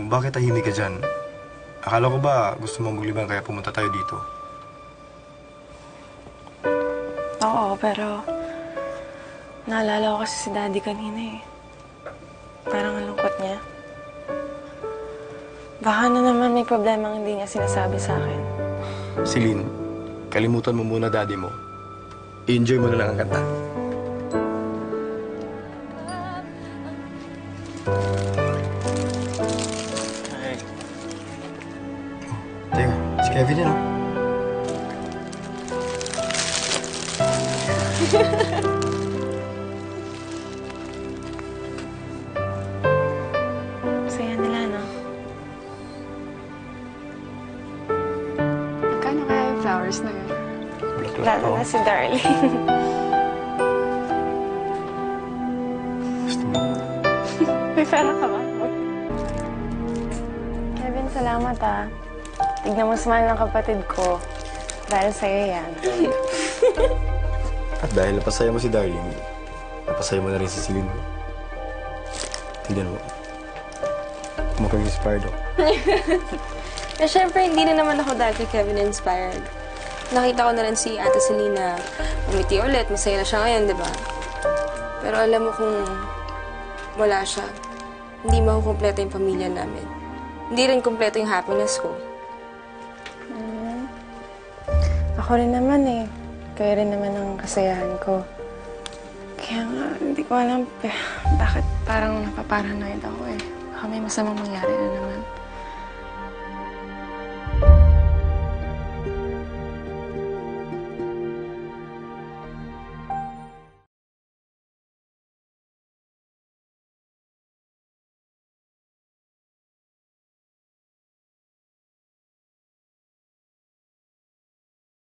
bakit tahimik ka dyan? Akala ko ba gusto mong maglibang kaya pumunta tayo dito? Oo, pero naalala ko kasi si Daddy kanina eh. Parang ang lungkot niya. Baka na naman may problema ang hindi niya sinasabi sa akin. Celine, kalimutan mo muna daddy mo. I-enjoy mo na lang ang kanta. Ay. Teka, si Kevin yan, oh. Saya nila, no? Magkano kaya yung flowers na yun? Lalo na si Darling. Gusto mo? May pera ka ba? Kevin, salamat ah. Tignan mo smile ng kapatid ko. Dahil sa'yo yan. At dahil napasaya mo si Darling, napasaya mo na rin si Celine. Tignan mo. Mukhang inspired ako. Eh, syempre, hindi na naman ako dahil kay Kevin inspired. Nakita ko na rin si Ate Selena umiti ulit. Masaya na siya ngayon, di ba? Pero alam mo kung wala siya, hindi makukumpleto yung pamilya namin. Hindi rin kumpleto yung happiness ko. Ako rin naman eh. Kaya rin naman ang kasayahan ko. Kaya nga, hindi ko alam bakit parang napaparanoid ako eh. Baka may masamang mangyari na naman.